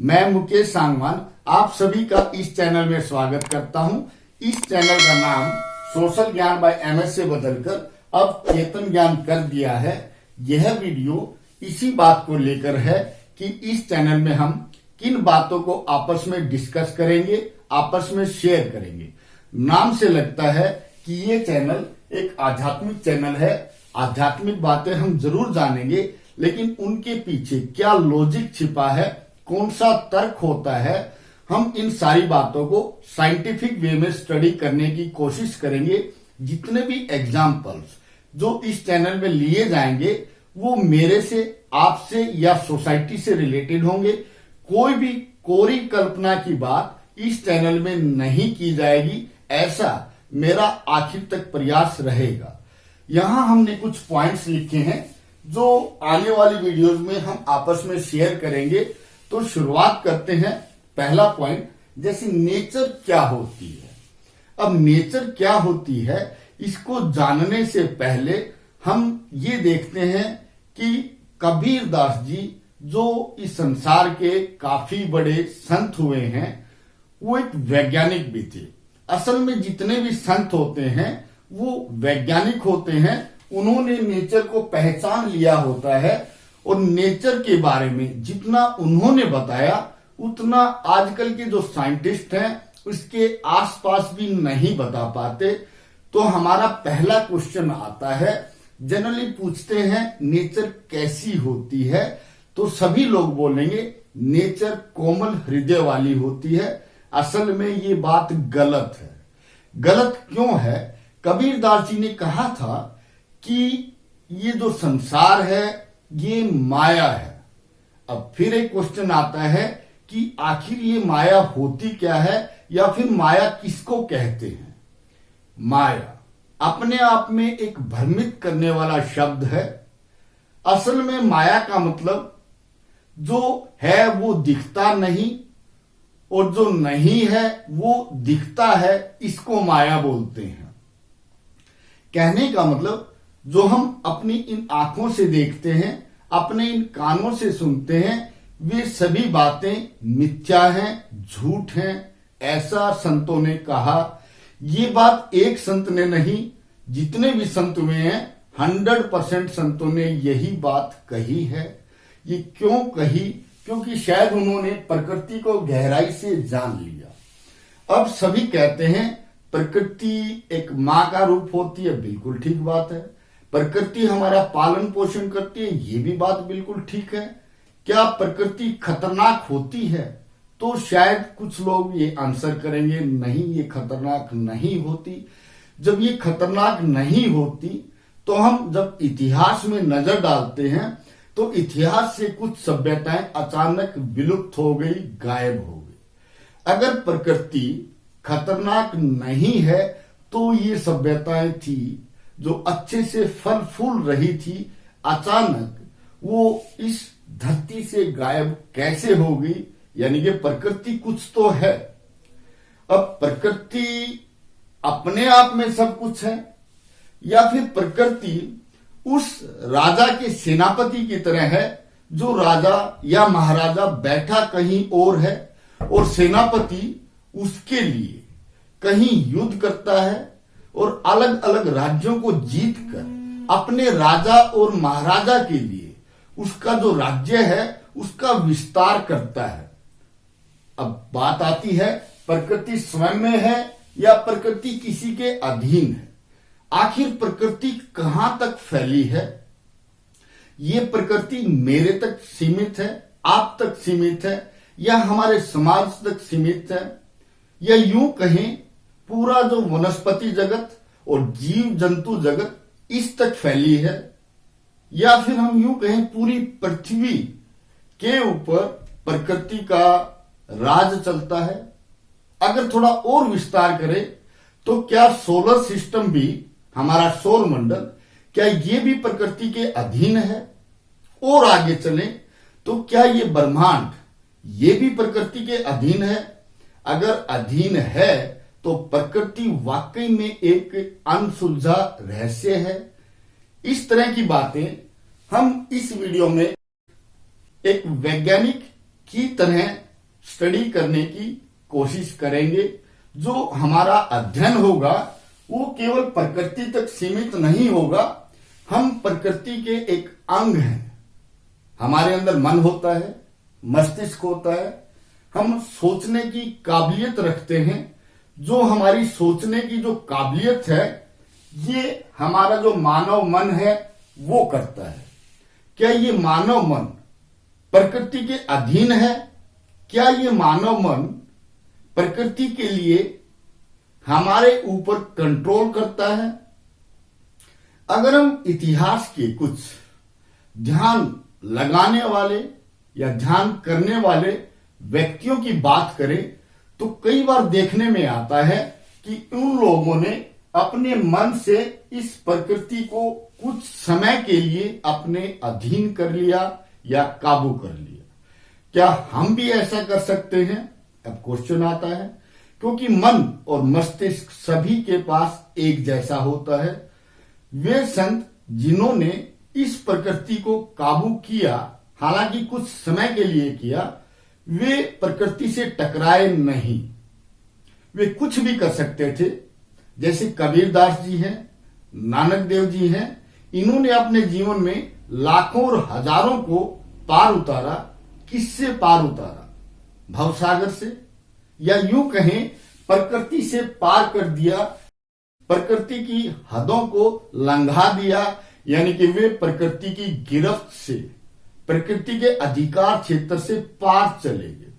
मैं मुकेश सांगवान आप सभी का इस चैनल में स्वागत करता हूं। इस चैनल का नाम सोशल ज्ञान बाय एमएस से बदलकर अब चेतन ज्ञान कर दिया है। यह वीडियो इसी बात को लेकर है कि इस चैनल में हम किन बातों को आपस में डिस्कस करेंगे, आपस में शेयर करेंगे। नाम से लगता है कि ये चैनल एक आध्यात्मिक चैनल है। आध्यात्मिक बातें हम जरूर जानेंगे, लेकिन उनके पीछे क्या लॉजिक छिपा है, कौन सा तर्क होता है, हम इन सारी बातों को साइंटिफिक वे में स्टडी करने की कोशिश करेंगे। जितने भी एग्जाम्पल्स जो इस चैनल में लिए जाएंगे वो मेरे से, आपसे या सोसाइटी से रिलेटेड होंगे। कोई भी कोरी कल्पना की बात इस चैनल में नहीं की जाएगी, ऐसा मेरा आखिर तक प्रयास रहेगा। यहां हमने कुछ पॉइंट्स लिखे हैं जो आने वाली वीडियोस में हम आपस में शेयर करेंगे। तो शुरुआत करते हैं। पहला पॉइंट, जैसे नेचर क्या होती है। अब नेचर क्या होती है, इसको जानने से पहले हम ये देखते हैं कि कबीर दास जी जो इस संसार के काफी बड़े संत हुए हैं, वो एक वैज्ञानिक भी थे। असल में जितने भी संत होते हैं वो वैज्ञानिक होते हैं। उन्होंने नेचर को पहचान लिया होता है और नेचर के बारे में जितना उन्होंने बताया उतना आजकल के जो साइंटिस्ट हैं उसके आसपास भी नहीं बता पाते। तो हमारा पहला क्वेश्चन आता है, जनरली पूछते हैं नेचर कैसी होती है, तो सभी लोग बोलेंगे नेचर कोमल हृदय वाली होती है। असल में ये बात गलत है। गलत क्यों है? कबीर दास जी ने कहा था कि ये जो संसार है ये माया है। अब फिर एक क्वेश्चन आता है कि आखिर ये माया होती क्या है, या फिर माया किसको कहते हैं। माया अपने आप में एक भ्रमित करने वाला शब्द है। असल में माया का मतलब जो है वो दिखता नहीं और जो नहीं है वो दिखता है, इसको माया बोलते हैं। कहने का मतलब जो हम अपनी इन आंखों से देखते हैं, अपने इन कानों से सुनते हैं, वे सभी बातें मिथ्या हैं, झूठ हैं, ऐसा संतों ने कहा। ये बात एक संत ने नहीं, जितने भी संत हुए हैं 100% संतों ने यही बात कही है। ये क्यों कही? क्योंकि शायद उन्होंने प्रकृति को गहराई से जान लिया। अब सभी कहते हैं प्रकृति एक माँ का रूप होती है, बिल्कुल ठीक बात है। प्रकृति हमारा पालन पोषण करती है, ये भी बात बिल्कुल ठीक है। क्या प्रकृति खतरनाक होती है? तो शायद कुछ लोग ये आंसर करेंगे, नहीं ये खतरनाक नहीं होती। जब ये खतरनाक नहीं होती तो हम जब इतिहास में नजर डालते हैं तो इतिहास से कुछ सभ्यताएं अचानक विलुप्त हो गई, गायब हो गई। अगर प्रकृति खतरनाक नहीं है तो ये सभ्यताएं थी जो अच्छे से फल फूल रही थी, अचानक वो इस धरती से गायब कैसे हो गई? यानी कि प्रकृति कुछ तो है। अब प्रकृति अपने आप में सब कुछ है, या फिर प्रकृति उस राजा के सेनापति की तरह है जो राजा या महाराजा बैठा कहीं और है और सेनापति उसके लिए कहीं युद्ध करता है और अलग अलग राज्यों को जीतकर अपने राजा और महाराजा के लिए उसका जो राज्य है उसका विस्तार करता है। अब बात आती है प्रकृति स्वयं में है या प्रकृति किसी के अधीन है। आखिर प्रकृति कहां तक फैली है? ये प्रकृति मेरे तक सीमित है, आप तक सीमित है, या हमारे समाज तक सीमित है, या यूं कहें पूरा जो वनस्पति जगत और जीव जंतु जगत इस तक फैली है, या फिर हम यूं कहें पूरी पृथ्वी के ऊपर प्रकृति का राज चलता है। अगर थोड़ा और विस्तार करें तो क्या सोलर सिस्टम भी, हमारा सौर मंडल, क्या ये भी प्रकृति के अधीन है? और आगे चलें तो क्या ये ब्रह्मांड ये भी प्रकृति के अधीन है? अगर अधीन है तो प्रकृति वाकई में एक अनसुलझा रहस्य है। इस तरह की बातें हम इस वीडियो में एक वैज्ञानिक की तरह स्टडी करने की कोशिश करेंगे। जो हमारा अध्ययन होगा वो केवल प्रकृति तक सीमित नहीं होगा। हम प्रकृति के एक अंग हैं। हमारे अंदर मन होता है, मस्तिष्क होता है, हम सोचने की काबिलियत रखते हैं। जो हमारी सोचने की जो काबिलियत है ये हमारा जो मानव मन है वो करता है। क्या ये मानव मन प्रकृति के अधीन है? क्या ये मानव मन प्रकृति के लिए हमारे ऊपर कंट्रोल करता है? अगर हम इतिहास के कुछ ध्यान लगाने वाले या ध्यान करने वाले व्यक्तियों की बात करें तो कई बार देखने में आता है कि उन लोगों ने अपने मन से इस प्रकृति को कुछ समय के लिए अपने अधीन कर लिया या काबू कर लिया। क्या हम भी ऐसा कर सकते हैं? अब क्वेश्चन आता है, क्योंकि मन और मस्तिष्क सभी के पास एक जैसा होता है। वे संत जिन्होंने इस प्रकृति को काबू किया, हालांकि कुछ समय के लिए किया, वे प्रकृति से टकराए नहीं। वे कुछ भी कर सकते थे। जैसे कबीरदास जी हैं, नानक देव जी हैं, इन्होंने अपने जीवन में लाखों और हजारों को पार उतारा। किससे पार उतारा? भवसागर से, या यूं कहें प्रकृति से पार कर दिया। प्रकृति की हदों को लंघा दिया, यानी कि वे प्रकृति की गिरफ्त से, प्रकृति के अधिकार क्षेत्र से पार चले गए।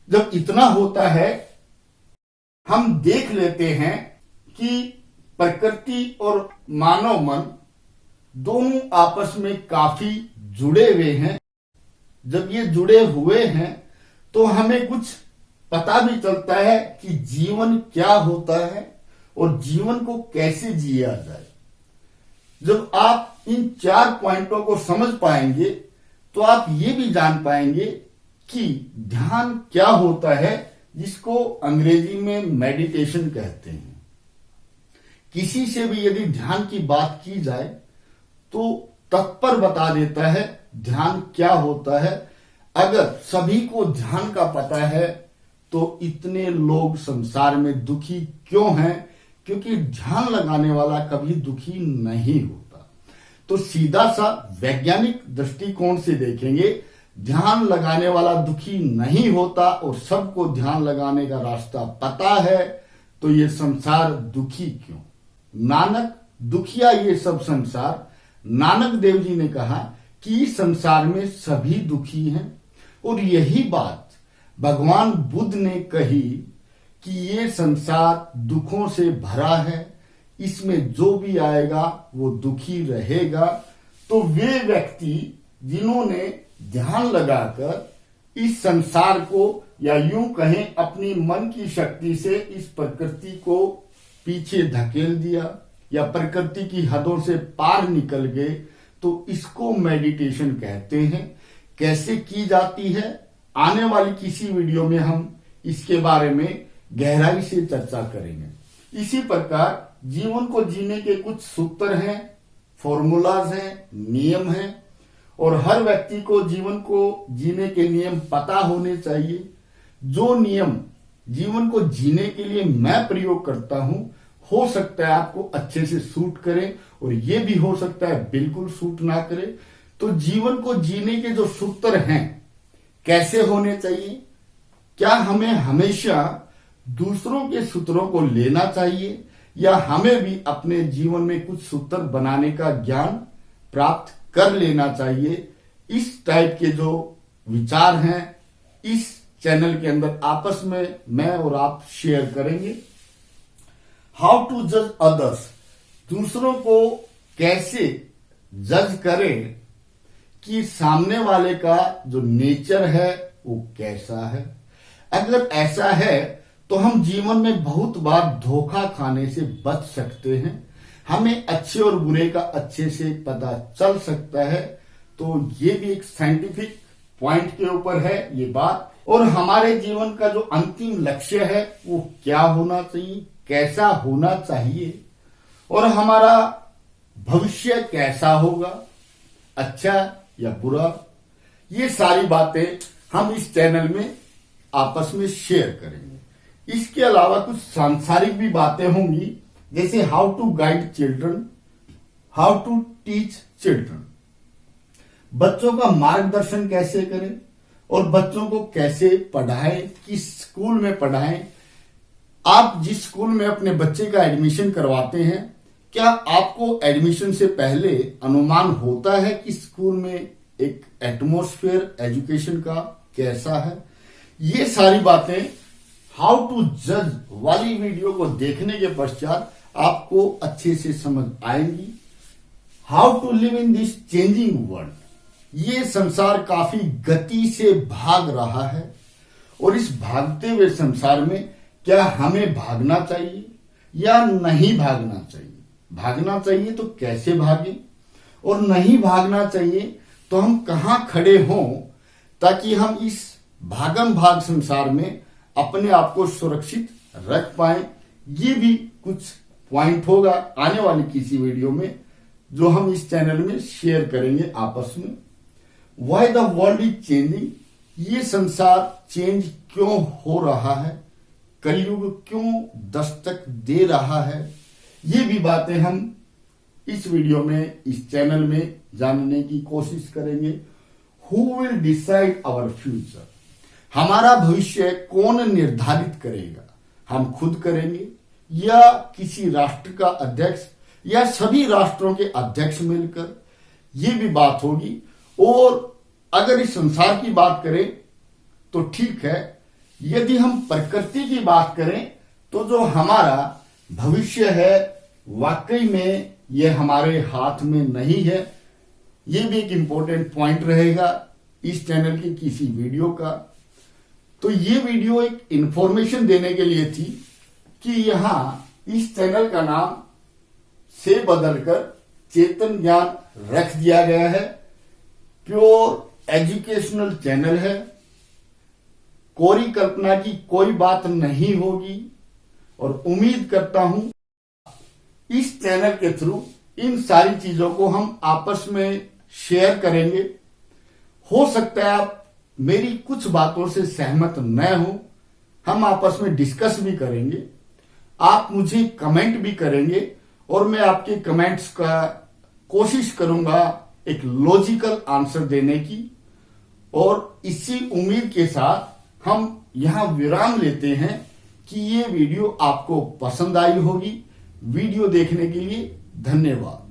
जब इतना होता है, हम देख लेते हैं कि प्रकृति और मानव मन दोनों आपस में काफी जुड़े हुए हैं। जब ये जुड़े हुए हैं तो हमें कुछ पता भी चलता है कि जीवन क्या होता है और जीवन को कैसे जिया जाए। जब आप इन 4 पॉइंटों को समझ पाएंगे तो आप ये भी जान पाएंगे कि ध्यान क्या होता है, जिसको अंग्रेजी में मेडिटेशन कहते हैं। किसी से भी यदि ध्यान की बात की जाए तो तत्पर बता देता है ध्यान क्या होता है। अगर सभी को ध्यान का पता है तो इतने लोग संसार में दुखी क्यों हैं? क्योंकि ध्यान लगाने वाला कभी दुखी नहीं होता। तो सीधा सा वैज्ञानिक दृष्टिकोण से देखेंगे, ध्यान लगाने वाला दुखी नहीं होता और सबको ध्यान लगाने का रास्ता पता है, तो ये संसार दुखी क्यों? नानक दुखिया ये सब संसार। नानक देव जी ने कहा कि इस संसार में सभी दुखी हैं, और यही बात भगवान बुद्ध ने कही कि ये संसार दुखों से भरा है, इसमें जो भी आएगा वो दुखी रहेगा। तो वे व्यक्ति जिन्होंने ध्यान लगाकर इस संसार को, या यूं कहें अपनी मन की शक्ति से इस प्रकृति को पीछे धकेल दिया या प्रकृति की हदों से पार निकल गए, तो इसको मेडिटेशन कहते हैं। कैसे की जाती है, आने वाली किसी वीडियो में हम इसके बारे में गहराई से चर्चा करेंगे। इसी प्रकार जीवन को जीने के कुछ सूत्र हैं, फॉर्मूलाज हैं, नियम हैं, और हर व्यक्ति को जीवन को जीने के नियम पता होने चाहिए। जो नियम जीवन को जीने के लिए मैं प्रयोग करता हूं, हो सकता है आपको अच्छे से सूट करे, और ये भी हो सकता है बिल्कुल सूट ना करे। तो जीवन को जीने के जो सूत्र हैं कैसे होने चाहिए? क्या हमें हमेशा दूसरों के सूत्रों को लेना चाहिए, या हमें भी अपने जीवन में कुछ सूत्र बनाने का ज्ञान प्राप्त कर लेना चाहिए? इस टाइप के जो विचार हैं इस चैनल के अंदर आपस में मैं और आप शेयर करेंगे। हाउ टू जज अदर्स, दूसरों को कैसे जज करें कि सामने वाले का जो नेचर है वो कैसा है। अगर ऐसा है तो हम जीवन में बहुत बार धोखा खाने से बच सकते हैं। हमें अच्छे और बुरे का अच्छे से पता चल सकता है। तो ये भी एक साइंटिफिक पॉइंट के ऊपर है ये बात। और हमारे जीवन का जो अंतिम लक्ष्य है वो क्या होना चाहिए, कैसा होना चाहिए, और हमारा भविष्य कैसा होगा, अच्छा या बुरा, ये सारी बातें हम इस चैनल में आपस में शेयर करेंगे। इसके अलावा कुछ सांसारिक भी बातें होंगी, जैसे how to guide children, how to teach children, बच्चों का मार्गदर्शन कैसे करें और बच्चों को कैसे पढ़ाएं, किस स्कूल में पढ़ाएं। आप जिस स्कूल में अपने बच्चे का एडमिशन करवाते हैं, क्या आपको एडमिशन से पहले अनुमान होता है कि स्कूल में एक एटमॉस्फेयर एजुकेशन का कैसा है? ये सारी बातें हाउ टू जज वाली वीडियो को देखने के पश्चात आपको अच्छे से समझ आएंगी। How to live in this changing world, ये संसार काफी गति से भाग रहा है और इस भागते हुए संसार में क्या हमें भागना चाहिए या नहीं भागना चाहिए? भागना चाहिए तो कैसे भागें, और नहीं भागना चाहिए तो हम कहां खड़े हों ताकि हम इस भागम भाग संसार में अपने आप को सुरक्षित रख पाएं। ये भी कुछ पॉइंट होगा आने वाली किसी वीडियो में जो हम इस चैनल में शेयर करेंगे आपस में। Why the world is changing, ये संसार चेंज क्यों हो रहा है, कलयुग क्यों दस्तक दे रहा है, ये भी बातें हम इस वीडियो में इस चैनल में जानने की कोशिश करेंगे। Who will decide our future, हमारा भविष्य कौन निर्धारित करेगा? हम खुद करेंगे या किसी राष्ट्र का अध्यक्ष या सभी राष्ट्रों के अध्यक्ष मिलकर? ये भी बात होगी। और अगर इस संसार की बात करें तो ठीक है, यदि हम प्रकृति की बात करें तो जो हमारा भविष्य है वाकई में ये हमारे हाथ में नहीं है। ये भी एक इंपॉर्टेंट पॉइंट रहेगा इस चैनल की किसी वीडियो का। तो ये वीडियो एक इंफॉर्मेशन देने के लिए थी कि यहां इस चैनल का नाम से बदलकर चेतन ज्ञान रख दिया गया है। प्योर एजुकेशनल चैनल है, कोरी कल्पना की कोई बात नहीं होगी और उम्मीद करता हूं इस चैनल के थ्रू इन सारी चीजों को हम आपस में शेयर करेंगे। हो सकता है आप मेरी कुछ बातों से सहमत न हो, हम आपस में डिस्कस भी करेंगे, आप मुझे कमेंट भी करेंगे और मैं आपके कमेंट्स का कोशिश करूंगा एक लॉजिकल आंसर देने की। और इसी उम्मीद के साथ हम यहां विराम लेते हैं कि ये वीडियो आपको पसंद आई होगी। वीडियो देखने के लिए धन्यवाद।